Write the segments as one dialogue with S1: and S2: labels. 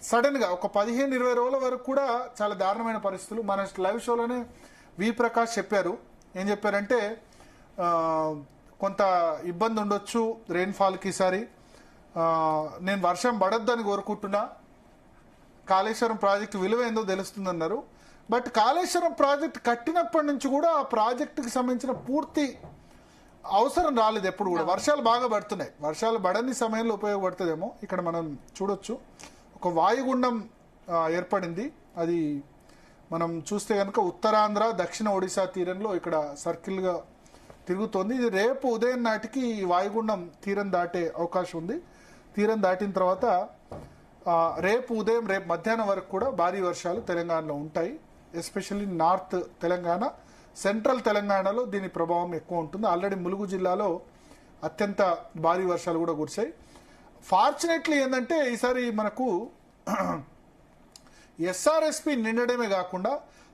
S1: Sudden గా ఒక 15-20 రోజుల వరకు కూడా చాలా దారుణమైన పరిస్థితులు. మన లైవ్ షోలోనే వి ప్రకాష్ చెప్పారు. ఏం చెప్పారంటే కొంత ఇబ్బంది ఉండొచ్చు రెయిన్ఫాల్కి ఈసారి. నేను వర్షం పడొద్దని కోరుకుంటున్నా, కాళేశ్వరం ప్రాజెక్టు విలువ ఏందో తెలుస్తుందన్నారు. బట్ కాళేశ్వరం ప్రాజెక్ట్ కట్టినప్పటి నుంచి కూడా ఆ ప్రాజెక్టుకి సంబంధించిన పూర్తి అవసరం రాలేదు ఎప్పుడు కూడా. వర్షాలు బాగా పడుతున్నాయి, వర్షాలు పడని సమయంలో ఉపయోగపడుతుందేమో. ఇక్కడ మనం చూడొచ్చు ఒక వాయుగుండం ఏర్పడింది. అది మనం చూస్తే కనుక ఉత్తరాంధ్ర దక్షిణ ఒడిశా తీరంలో ఇక్కడ సర్కిల్గా తిరుగుతోంది. ఇది రేపు ఉదయం నాటికి ఈ వాయుగుండం తీరం దాటే అవకాశం ఉంది. తీరం దాటిన తర్వాత రేపు ఉదయం రేపు మధ్యాహ్నం వరకు కూడా భారీ వర్షాలు తెలంగాణలో ఉంటాయి. ఎస్పెషల్లీ నార్త్ తెలంగాణ, సెంట్రల్ తెలంగాణలో దీని ప్రభావం ఎక్కువ ఉంటుంది. ఆల్రెడీ ములుగు జిల్లాలో అత్యంత భారీ వర్షాలు కూడా కురిశాయి. ఫార్చునేట్లీ ఏంటంటే ఈసారి మనకు ఎస్ఆర్ఎస్పి నిండడమే కాకుండా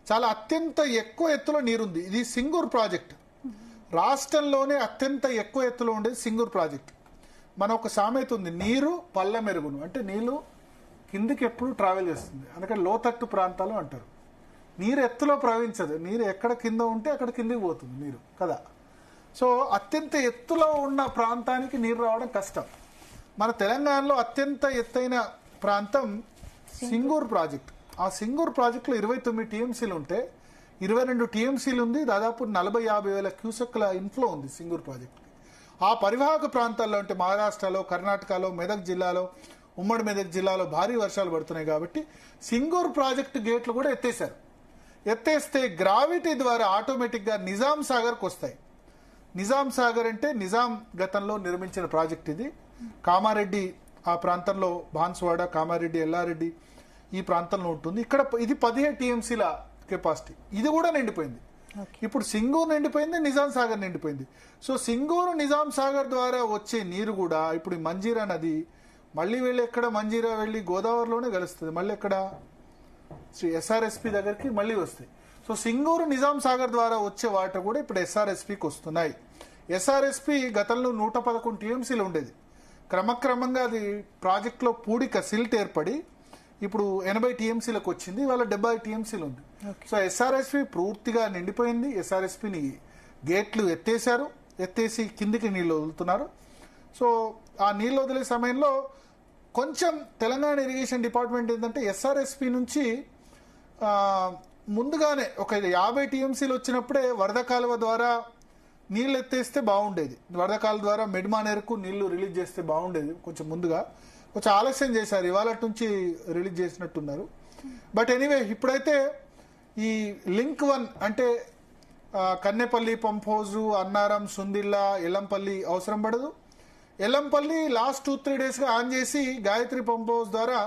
S1: చాలా అత్యంత ఎక్కువ ఎత్తులో నీరుంది. ఇది సింగూర్ ప్రాజెక్ట్, రాష్ట్రంలోనే అత్యంత ఎక్కువ ఎత్తులో ఉండేది సింగూర్ ప్రాజెక్ట్. మన ఒక సామెత ఉంది, నీరు పల్ల మెరుగును, అంటే నీళ్లు కిందికి ఎప్పుడు ట్రావెల్ చేస్తుంది. అందుకని లోతట్టు ప్రాంతాలు అంటారు. నీరు ఎత్తులో ప్రవహించదు, నీరు ఎక్కడ కింద ఉంటే అక్కడ కిందికి పోతుంది నీరు కదా. సో అత్యంత ఎత్తులో ఉన్న ప్రాంతానికి నీరు రావడం కష్టం. మన తెలంగాణలో అత్యంత ఎత్తైన ప్రాంతం సింగూర్ ప్రాజెక్ట్. ఆ సింగూర్ ప్రాజెక్టులో 29 టీఎంసీలు ఉంటే 22 టీఎంసీలు ఉంది. దాదాపు 40-50 వేల క్యూసెక్ల ఇన్ఫ్లో ఉంది సింగూర్ ప్రాజెక్ట్. ఆ పరివాహక ప్రాంతాల్లో అంటే మహారాష్ట్రలో, కర్ణాటకలో, మెదక్ జిల్లాలో, ఉమ్మడి మెదక్ జిల్లాలో భారీ వర్షాలు పడుతున్నాయి కాబట్టి సింగూర్ ప్రాజెక్టు గేట్లు కూడా ఎత్తేశారు. ఎత్తేస్తే గ్రావిటీ ద్వారా ఆటోమేటిక్గా నిజాం సాగర్కి వస్తాయి. నిజాం సాగర్ అంటే నిజాం గతంలో నిర్మించిన ప్రాజెక్ట్ ఇది. కామారెడ్డి ఆ ప్రాంతంలో, బాన్సువాడ, కామారెడ్డి, ఎల్లారెడ్డి ఈ ప్రాంతంలో ఉంటుంది. ఇక్కడ ఇది 17 టీఎంసీల కెపాసిటీ. ఇది కూడా నిండిపోయింది. ఇప్పుడు సింగూరు నిండిపోయింది, నిజాం సాగర్ నిండిపోయింది. సో సింగూరు నిజాం సాగర్ ద్వారా వచ్చే నీరు కూడా ఇప్పుడు మంజీరా నది మళ్ళీ వెళ్ళి ఎక్కడ మంజీరా వెళ్ళి గోదావరిలోనే కలుస్తుంది. మళ్ళీ ఎక్కడ ఎస్ఆర్ఎస్పి దగ్గరికి మళ్ళీ వస్తాయి. సో సింగూరు నిజాం సాగర్ ద్వారా వచ్చే వాటర్ కూడా ఇప్పుడు ఎస్ఆర్ఎస్పికి వస్తున్నాయి. ఎస్ఆర్ఎస్పి గతంలో 111 టీఎంసీలు ఉండేది. క్రమక్రమంగా అది ప్రాజెక్టులో పూడిక సిల్ట్ ఏర్పడి ఇప్పుడు 80 టీఎంసీలకు వచ్చింది. ఇవాళ 70 టీఎంసీలు ఉంది. సో ఎస్ఆర్ఎస్పి పూర్తిగా నిండిపోయింది. ఎస్ఆర్ఎస్పిని గేట్లు ఎత్తేసారు, ఎత్తేసి కిందికి నీళ్లు వదులుతున్నారు. సో ఆ నీళ్ళు వదిలే సమయంలో కొంచెం తెలంగాణ ఇరిగేషన్ డిపార్ట్మెంట్ ఏంటంటే ఎస్ఆర్ఎస్పి నుంచి ముందుగానే ఒక 50 టీఎంసీలు వచ్చినప్పుడే వరద కాలువ ద్వారా నీళ్ళు ఎత్తేస్తే బాగుండేది. వరద కాలువ ద్వారా మెడ్మానేరుకు నీళ్లు రిలీజ్ చేస్తే బాగుండేది. కొంచెం ముందుగా కొంచెం ఆలస్యం చేశారు, ఇవాళ నుంచి రిలీజ్ చేసినట్టున్నారు. బట్ ఎనీవే ఇప్పుడైతే ఈ లింక్ 1 అంటే కన్నెపల్లి పంప్ హౌజు, అన్నారం, సుందిల్లా, ఎల్లంపల్లి అవసరం పడదు. ఎల్లంపల్లి లాస్ట్ 2-3 డేస్గా ఆన్ చేసి గాయత్రి పంప్ హౌస్ ద్వారా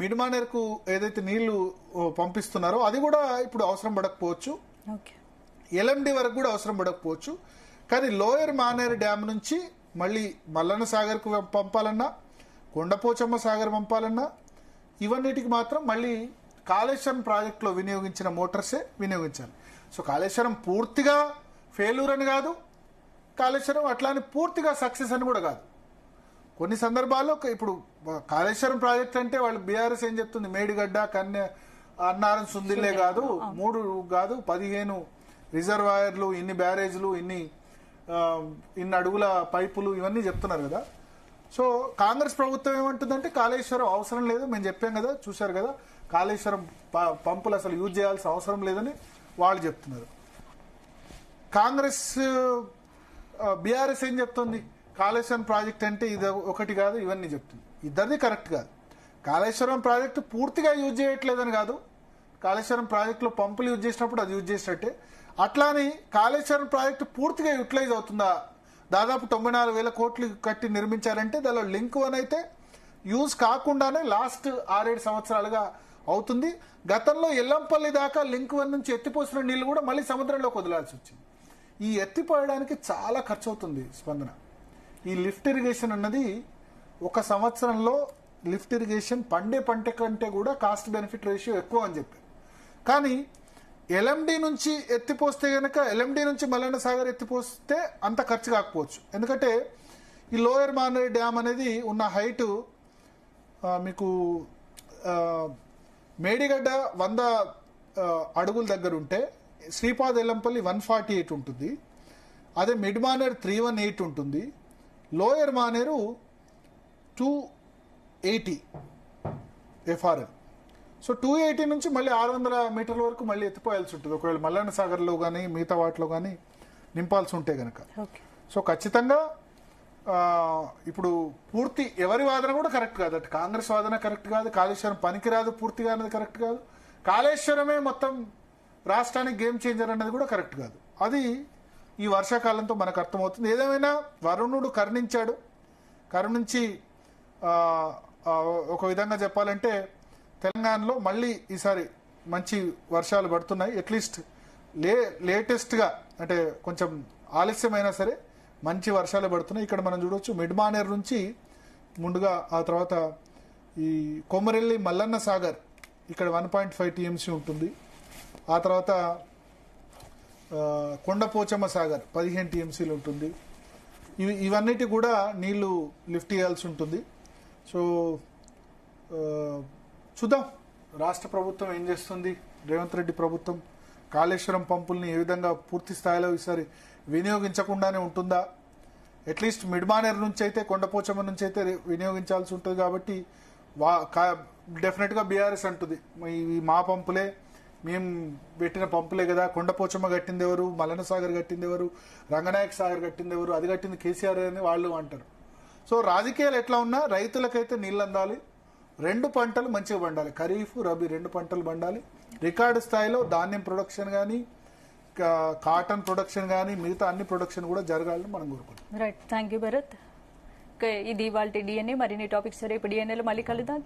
S1: మిడ్మానేర్కు ఏదైతే నీళ్లు పంపిస్తున్నారో అది కూడా ఇప్పుడు అవసరం పడకపోవచ్చు. ఎల్ఎండి వరకు కూడా అవసరం పడకపోవచ్చు. కానీ లోయర్ మానేరు డ్యామ్ నుంచి మళ్ళీ మల్లన్న సాగర్కు పంపాలన్నా, కొండపోచమ్మ సాగర్ పంపాలన్నా ఇవన్నిటికి మాత్రం మళ్ళీ కాళేశ్వరం ప్రాజెక్టులో వినియోగించిన మోటార్సే వినియోగించాలి. సో కాళేశ్వరం పూర్తిగా ఫెయిల్యూర్ అని కాదు, కాళేశ్వరం అట్లానే పూర్తిగా సక్సెస్ అని కూడా కాదు. కొన్ని సందర్భాల్లో ఇప్పుడు కాళేశ్వరం ప్రాజెక్ట్ అంటే వాళ్ళు బీఆర్ఎస్ ఏం చెప్తుంది, మేడిగడ్డ, అన్నారం, సుందిల్లే కాదు, 3 కాదు 15 రిజర్వాయర్లు, ఇన్ని బ్యారేజ్లు, ఇన్ని అడుగుల పైపులు ఇవన్నీ చెప్తున్నారు కదా. సో కాంగ్రెస్ ప్రభుత్వం ఏమంటుందంటే కాళేశ్వరం అవసరం లేదు, మేము చెప్పాం కదా, చూశారు కదా, కాళేశ్వరం పంపులు అసలు యూజ్ చేయాల్సిన అవసరం లేదని వాళ్ళు చెప్తున్నారు. కాంగ్రెస్ బీఆర్ఎస్ ఏం చెప్తుంది, కాళేశ్వరం ప్రాజెక్ట్ అంటే ఇది ఒకటి కాదు ఇవన్నీ చెప్తుంది. ఇద్దరిది కరెక్ట్ కాదు. కాళేశ్వరం ప్రాజెక్టు పూర్తిగా యూజ్ చేయట్లేదని కాదు, కాళేశ్వరం ప్రాజెక్టులో పంపులు యూజ్ చేసినప్పుడు అది యూజ్ చేసినట్టే. అట్లానే కాళేశ్వరం ప్రాజెక్టు పూర్తిగా యూటిలైజ్ అవుతుందా, దాదాపు 94,000 కోట్లు కట్టి నిర్మించాలంటే దానిలో లింక్ 1 అయితే యూజ్ కాకుండానే లాస్ట్ 6-7 సంవత్సరాలుగా అవుతుంది. గతంలో ఎల్లంపల్లి దాకా లింక్ 1 నుంచి ఎత్తిపోసిన నీళ్లు కూడా మళ్ళీ సముద్రంలోకి వదలాల్సి వచ్చింది. ఈ ఎత్తిపోయడానికి చాలా ఖర్చు అవుతుంది స్పందన. ఈ లిఫ్ట్ ఇరిగేషన్ అన్నది ఒక సంవత్సరంలో లిఫ్ట్ ఇరిగేషన్ పండే పంట కంటే కూడా కాస్ట్ బెనిఫిట్ రేషియో ఎక్కువ అని చెప్పారు. కానీ ఎల్ఎండి నుంచి ఎత్తిపోస్తే కనుక ఎల్ఎండి నుంచి మల్లన్న సాగర్ ఎత్తిపోస్తే అంత ఖర్చు కాకపోవచ్చు. ఎందుకంటే ఈ లోయర్ మానేరు డ్యామ్ అనేది ఉన్న హైట్ మీకు మేడిగడ్డ 100 అడుగుల దగ్గర ఉంటే శ్రీపాద్ ఎల్లంపల్లి 148 ఉంటుంది. అదే మిడ్ మానేరు 318 ఉంటుంది. Lower Maneru 280 FRL. సో 280 నుంచి మళ్ళీ 600 మీటర్ల వరకు మళ్ళీ ఎత్తిపోయాల్సి ఉంటుంది ఒకవేళ మల్లన్న సాగర్లో కానీ మిగతా వాటిలో కానీ నింపాల్సి ఉంటే కనుక. సో ఖచ్చితంగా ఇప్పుడు పూర్తి ఎవరి వాదన కూడా కరెక్ట్ కాదు. అటు కాంగ్రెస్ వాదన కరెక్ట్ కాదు, కాళేశ్వరం పనికిరాదు పూర్తిగా అన్నది కరెక్ట్ కాదు, కాళేశ్వరమే మొత్తం రాష్ట్రానికి గేమ్ చేంజర్ అన్నది కూడా కరెక్ట్ కాదు. అది ఈ వర్షాకాలంతో మనకు అర్థమవుతుంది. ఏదేమైనా వరుణుడు కరుణించి ఒక విధంగా చెప్పాలంటే తెలంగాణలో మళ్ళీ ఈసారి మంచి వర్షాలు పడుతున్నాయి. అట్లీస్ట్ లేటెస్ట్గా అంటే కొంచెం ఆలస్యమైనా సరే మంచి వర్షాలు పడుతున్నాయి. ఇక్కడ మనం చూడవచ్చు మిడ్ మానేర్ నుంచి ముందుగా, ఆ తర్వాత ఈ కొమరెల్లి మల్లన్న సాగర్ ఇక్కడ 1.5 టీఎంసీ ఉంటుంది. ఆ తర్వాత కొండపోచమ్మ సాగర్ 15 టీఎంసీలు ఉంటుంది. ఇవన్నిటి కూడా నీళ్లు లిఫ్ట్ చేయాల్సి ఉంటుంది. సో చూద్దాం రాష్ట్ర ప్రభుత్వం ఏం చేస్తుంది. రేవంత్ రెడ్డి ప్రభుత్వం కాళేశ్వరం పంపుల్ని ఏ విధంగా పూర్తి స్థాయిలో ఈసారి వినియోగించకుండానే ఉంటుందా, అట్లీస్ట్ మిడ్మానేర్ నుంచి అయితే కొండపోచమ్మ నుంచి అయితే వినియోగించాల్సి ఉంటుంది. కాబట్టి డెఫినెట్గా బీఆర్ఎస్ అంటుంది ఇవి మా పంపులే, మేము పెట్టిన పంపులే కదా, కొండపోచమ్మ కట్టింది ఎవరు, మల్లన్న సాగర్ కట్టింది ఎవరు, రంగనాయక సాగర్ కట్టింది ఎవరు, అది కట్టింది కేసీఆర్ అని వాళ్ళు అంటారు. సో రాజకీయాలు ఎట్లా ఉన్నా రైతులకైతే నీళ్ళు అందాలి, 2 పంటలు మంచిగా పండాలి, ఖరీఫ్ రబీ 2 పంటలు పండాలి. రికార్డు స్థాయిలో ధాన్యం ప్రొడక్షన్ కానీ కాటన్ ప్రొడక్షన్ కానీ మిగతా అన్ని ప్రొడక్షన్ కూడా జరగాలని మనం కోరుకుంటాం.
S2: Right, thank you Bharat. ఇది వాళ్ళ డిఎన్ఏ. మరిన్ని టాపిక్స్ రేపు డిఎన్ఏలో మళ్ళీ కలుద్దాం.